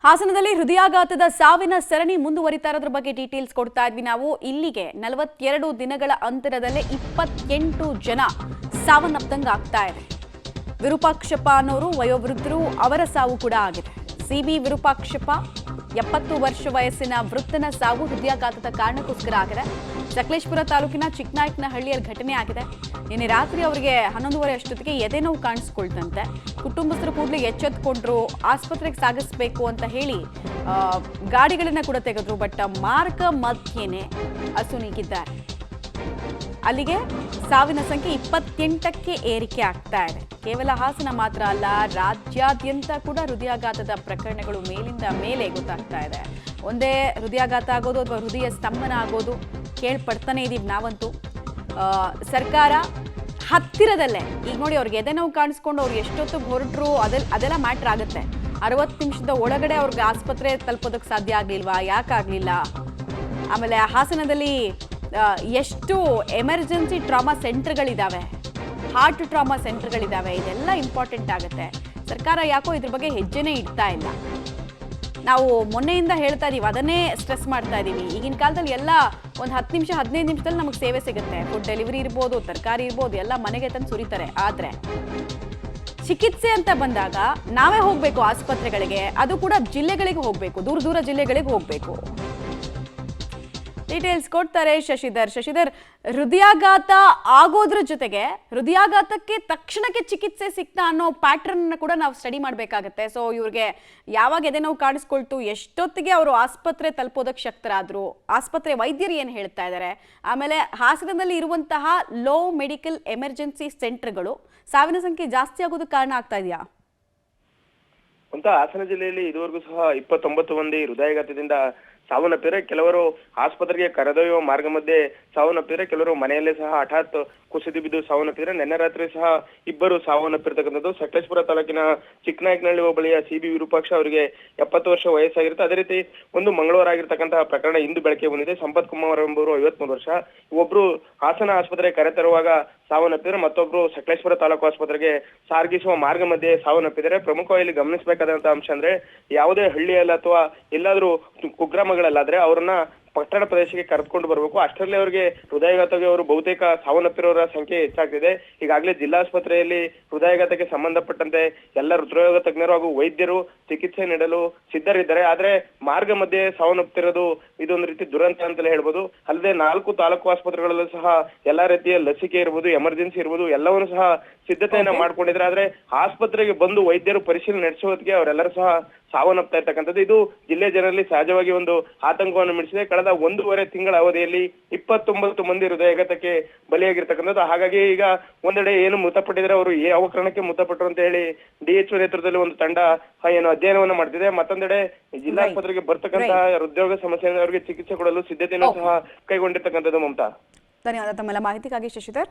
ಹಾಸನದಲ್ಲಿ ಹೃದಯಾಘಾತದ ಸಾವಿನ ಸರಣಿ ಮುಂದುವರಿತಾ ಇರೋದ್ರ ಬಗ್ಗೆ ಡೀಟೇಲ್ಸ್ ಕೊಡ್ತಾ ಇದ್ವಿ ನಾವು. ಇಲ್ಲಿಗೆ 42 ದಿನಗಳ ಅಂತರದಲ್ಲೇ 28 ಜನ ಸಾವನ್ನಪ್ಪದಂಗೆ ಆಗ್ತಾ ಇದೆ. ವಿರೂಪಾಕ್ಷಪ್ಪ ಅನ್ನೋರು ವಯೋವೃದ್ಧರು, ಅವರ ಸಾವು ಕೂಡ ಆಗಿದೆ. ಸಿಬಿ ವಿರೂಪಾಕ್ಷಪ್ಪ 70 ವರ್ಷ ವಯಸ್ಸಿನ ವೃದ್ಧನ ಸಾವು ಹೃದಯಾಘಾತದ ಕಾರಣಕ್ಕೋಸ್ಕರ ಆಗಿದೆ. ಸಕಲೇಶಪುರ ತಾಲೂಕಿನ ಚಿಕ್ಕನಾಯಕನಹಳ್ಳಿಯಲ್ಲಿ ಘಟನೆ ಆಗಿದೆ. ನಿನ್ನೆ ರಾತ್ರಿ ಅವರಿಗೆ 11:30 ಅಷ್ಟೊತ್ತಿಗೆ ಎದೆ ನೋವು ಕಾಣಿಸ್ಕೊಳ್ತಂತೆ. ಕುಟುಂಬಸ್ಥರು ಕೂಡಲೇ ಎಚ್ಚೆತ್ತುಕೊಂಡ್ರು, ಆಸ್ಪತ್ರೆಗೆ ಸಾಗಿಸಬೇಕು ಅಂತ ಹೇಳಿ ಗಾಡಿಗಳನ್ನ ಕೂಡ ತೆಗೆದ್ರು. ಬಟ್ ಮಾರ್ಗ ಮಧ್ಯೆನೇ ಅಸುನೀಗಿದ್ದಾರೆ. ಅಲ್ಲಿಗೆ ಸಾವಿನ ಸಂಖ್ಯೆ 28ಕ್ಕೆ ಏರಿಕೆ ಆಗ್ತಾ ಇದೆ. ಕೇವಲ ಹಾಸನ ಮಾತ್ರ ಅಲ್ಲ, ರಾಜ್ಯಾದ್ಯಂತ ಕೂಡ ಹೃದಯಾಘಾತದ ಪ್ರಕರಣಗಳು ಮೇಲಿಂದ ಮೇಲೆ ಗೊತ್ತಾಗ್ತಾ ಇದೆ. ಒಂದೇ ಹೃದಯಾಘಾತ ಆಗೋದು ಅಥವಾ ಹೃದಯ ಸ್ತಂಭನ ಆಗೋದು ಕೇಳ್ಪಡ್ತಾನೆ ಇದೀವಿ ನಾವಂತೂ. ಸರ್ಕಾರ ಹತ್ತಿರದಲ್ಲೇ ಈಗ ನೋಡಿ, ಅವ್ರಿಗೆ ಎದೆ ನೋವು ಕಾಣಿಸ್ಕೊಂಡು ಅವ್ರು ಎಷ್ಟೊತ್ತಿಗೆ ಹೊರಟ್ರು ಅದೆಲ್ಲ ಮ್ಯಾಟ್ರ್ ಆಗುತ್ತೆ. 60 ನಿಮಿಷದ ಒಳಗಡೆ ಅವ್ರಿಗೆ ಆಸ್ಪತ್ರೆ ತಲುಪೋದಕ್ಕೆ ಸಾಧ್ಯ ಆಗಲಿಲ್ವಾ, ಯಾಕಾಗಲಿಲ್ಲ? ಆಮೇಲೆ ಹಾಸನದಲ್ಲಿ ಎಷ್ಟು ಎಮರ್ಜೆನ್ಸಿ ಟ್ರಾಮಾ ಸೆಂಟರ್ಗಳಿದ್ದಾವೆ, ಹಾರ್ಟ್ ಟ್ರಾಮಾ ಸೆಂಟರ್ಗಳಿದ್ದಾವೆ, ಇದೆಲ್ಲ ಇಂಪಾರ್ಟೆಂಟ್ ಆಗುತ್ತೆ. ಸರ್ಕಾರ ಯಾಕೋ ಇದ್ರ ಬಗ್ಗೆ ಹೆಜ್ಜೆನೇ ಇಡ್ತಾ ಇಲ್ಲ. ನಾವು ಮೊನ್ನೆಯಿಂದ ಹೇಳ್ತಾ ಇದೀವಿ, ಅದನ್ನೇ ಸ್ಟ್ರೆಸ್ ಮಾಡ್ತಾ ಇದೀವಿ. ಈಗಿನ ಕಾಲದಲ್ಲಿ ಎಲ್ಲ ಒಂದು 10 ನಿಮಿಷ 15 ನಿಮಿಷದಲ್ಲಿ ನಮಗೆ ಸೇವೆ ಸಿಗುತ್ತೆ. ಫುಡ್ ಡೆಲಿವರಿ ಇರ್ಬೋದು, ತರಕಾರಿ ಇರ್ಬೋದು, ಎಲ್ಲ ಮನೆಗೆ ತಂದು ಸುರಿತಾರೆ. ಆದರೆ ಚಿಕಿತ್ಸೆ ಅಂತ ಬಂದಾಗ ನಾವೇ ಹೋಗಬೇಕು ಆಸ್ಪತ್ರೆಗಳಿಗೆ, ಅದು ಕೂಡ ಜಿಲ್ಲೆಗಳಿಗೆ ಹೋಗಬೇಕು, ದೂರ ದೂರ ಜಿಲ್ಲೆಗಳಿಗೆ ಹೋಗಬೇಕು. ಡೀಟೇಲ್ಸ್ ಕೊಡ್ತಾರೆ ಶಶಿಧರ್. ಹೃದಯಾಘಾತ ಆಗೋದ್ರ ಜೊತೆಗೆ ಹೃದಯಾಘಾತಕ್ಕೆ ತಕ್ಷಣಕ್ಕೆ ಚಿಕಿತ್ಸೆ ಸಿಗ್ತಾ ಅನ್ನೋ ಪ್ಯಾಟರ್ನ್ ಕೂಡ ನಾವು ಸ್ಟಡಿ ಮಾಡಬೇಕಾಗತ್ತೆ. ಸೊ ಇವ್ರಿಗೆ ಯಾವಾಗ ಎದೆ ನೋವು ಕಾಣಿಸ್ಕೊಳ್ತು, ಎಷ್ಟೊತ್ತಿಗೆ ಅವರು ಆಸ್ಪತ್ರೆ ತಲುಪೋದಕ್ಕೆ ಶಕ್ತರಾದ್ರು, ಆಸ್ಪತ್ರೆ ವೈದ್ಯರು ಏನು ಹೇಳ್ತಾ ಇದ್ದಾರೆ, ಆಮೇಲೆ ಹಾಸನದಲ್ಲಿ ಇರುವಂತಹ ಲೋ ಮೆಡಿಕಲ್ ಎಮರ್ಜೆನ್ಸಿ ಸೆಂಟರ್ಗಳು ಸಾವಿನ ಸಂಖ್ಯೆ ಜಾಸ್ತಿ ಆಗೋದಕ್ಕೆ ಕಾರಣ ಆಗ್ತಾ ಇದೆಯಾ ಅಂತ. ಹಾಸನ ಜಿಲ್ಲೆಯಲ್ಲಿ ಇದುವರೆಗೂ ಸಹ 29 ಮಂದಿ ಹೃದಯಾಘಾತದಿಂದ ಸಾವನ್ನಪ್ಪಿದ್ರೆ, ಕೆಲವರು ಆಸ್ಪತ್ರೆಗೆ ಕರೆದೊಯ್ಯುವ ಮಾರ್ಗ ಮಧ್ಯೆ ಸಾವನ್ನಪ್ಪಿದ್ರೆ, ಕೆಲವರು ಮನೆಯಲ್ಲೇ ಸಹ ಹಠಾತ್ ಕುಸಿದು ಬಿದ್ದು ಸಾವನ್ನಪ್ಪಿದ್ರೆ. ನಿನ್ನೆ ರಾತ್ರಿ ಸಹ ಇಬ್ಬರು ಸಾವನ್ನಪ್ಪಿರ್ತಕ್ಕಂಥದ್ದು. ಸಕಲೇಶಪುರ ತಾಲೂಕಿನ ಚಿಕ್ಕನಾಯಕನಹಳ್ಳಿ ಹೋಬಳಿಯ ಸಿಬಿ ವಿರೂಪಾಕ್ಷ ಅವರಿಗೆ 70 ವರ್ಷ ವಯಸ್ಸಾಗಿರುತ್ತೆ. ಅದೇ ರೀತಿ ಒಂದು ಮಂಗಳವಾರ ಆಗಿರ್ತಕ್ಕಂತಹ ಪ್ರಕರಣ ಇಂದು ಬೆಳಕಿಗೆ ಬಂದಿದೆ. ಸಂಪತ್ ಕುಮಾರ್ ಎಂಬುವರು 53 ವರ್ಷ, ಒಬ್ರು ಹಾಸನ ಆಸ್ಪತ್ರೆಗೆ ಕರೆತರುವಾಗ ಸಾವನ್ನಪ್ಪಿದ್ರೆ, ಮತ್ತೊಬ್ರು ಸಕಲೇಶಪುರ ತಾಲೂಕು ಆಸ್ಪತ್ರೆಗೆ ಸಾಗಿಸುವ ಮಾರ್ಗ ಮಧ್ಯೆ ಸಾವನ್ನಪ್ಪಿದ್ದಾರೆ. ಪ್ರಮುಖವಾಗಿ ಇಲ್ಲಿ ಗಮನಿಸಬೇಕಾದಂತಹ ಅಂಶ ಅಂದ್ರೆ, ಯಾವುದೇ ಹಳ್ಳಿಯಲ್ಲಿ ಅಥವಾ ಎಲ್ಲಾದ್ರೂ ಕುಗ್ರಾಮಗಳಲ್ಲಾದ್ರೆ ಅವರನ್ನ ಪಟ್ಟಣ ಪ್ರದೇಶಕ್ಕೆ ಕರೆದುಕೊಂಡು ಬರಬೇಕು. ಅಷ್ಟರಲ್ಲಿ ಅವರಿಗೆ ಹೃದಯಾಘಾತಕ್ಕೆ ಅವರು ಬಹುತೇಕ ಸಾವನ್ನಪ್ಪಿರೋರ ಸಂಖ್ಯೆ ಹೆಚ್ಚಾಗ್ತಿದೆ. ಈಗಾಗಲೇ ಜಿಲ್ಲಾಸ್ಪತ್ರೆಯಲ್ಲಿ ಹೃದಯಾಘಾತಕ್ಕೆ ಸಂಬಂಧಪಟ್ಟಂತೆ ಎಲ್ಲ ಹೃದರೋಗ ತಜ್ಞರು ಹಾಗೂ ವೈದ್ಯರು ಚಿಕಿತ್ಸೆ ನೀಡಲು ಸಿದ್ಧರಿದ್ದಾರೆ. ಆದ್ರೆ ಮಾರ್ಗ ಮಧ್ಯೆ ಸಾವನ್ನಪ್ಪಿರೋದು ಇದೊಂದು ರೀತಿ ದುರಂತ ಅಂತಲೇ ಹೇಳ್ಬೋದು. ಅಲ್ಲದೆ 4 ತಾಲೂಕು ಆಸ್ಪತ್ರೆಗಳಲ್ಲೂ ಸಹ ಎಲ್ಲಾ ರೀತಿಯ ಲಸಿಕೆ ಇರ್ಬೋದು, ಎಮರ್ಜೆನ್ಸಿ ಇರ್ಬೋದು, ಎಲ್ಲವನ್ನೂ ಸಹ ಸಿದ್ಧತೆಯನ್ನ ಮಾಡ್ಕೊಂಡಿದ್ರೆ. ಆದ್ರೆ ಆಸ್ಪತ್ರೆಗೆ ಬಂದು ವೈದ್ಯರು ಪರಿಶೀಲನೆ ನಡೆಸುವುದಕ್ಕೆ ಅವರೆಲ್ಲರೂ ಸಹ ಸಾವನ್ನಪ್ತಾ ಇರ್ತಕ್ಕಂಥದ್ದು. ಇದು ಜಿಲ್ಲೆ ಜನರಲ್ಲಿ ಸಹಜವಾಗಿ ಒಂದು ಆತಂಕವನ್ನು ಮೂಡಿಸಿದೆ. ಕಳೆದ 1.5 ತಿಂಗಳ ಅವಧಿಯಲ್ಲಿ 29 ಮಂದಿ ಹೃದಯಾಘಾತಕ್ಕೆ ಬಲಿಯಾಗಿರ್ತಕ್ಕಂಥದ್ದು. ಹಾಗಾಗಿ ಈಗ ಒಂದೆಡೆ ಏನು ಮೃತಪಟ್ಟಿದ್ರೆ ಅವರು ಯಾವ ಕಾರಣಕ್ಕೆ ಮೃತಪಟ್ಟರು ಅಂತ ಹೇಳಿ DHO ನೇತೃತ್ವದಲ್ಲಿ ಒಂದು ತಂಡ ಏನು ಅಧ್ಯಯನವನ್ನ ಮಾಡ್ತಿದೆ. ಮತ್ತೊಂದೆಡೆ ಜಿಲ್ಲಾಸ್ಪತ್ರೆಗೆ ಬರ್ತಕ್ಕಂತಹ ಹೃದಯೋಗ ಸಮಸ್ಯೆ ಅವರಿಗೆ ಚಿಕಿತ್ಸೆ ಕೊಡಲು ಸಿದ್ಧತೆಯನ್ನು ಸಹ ಕೈಗೊಂಡಿರ್ತಕ್ಕಂಥದ್ದು. ಮಮತಾ, ಧನ್ಯವಾದ ತಮ್ಮೆಲ್ಲ ಮಾಹಿತಿಗಾಗಿ ಶಶಿಧರ್.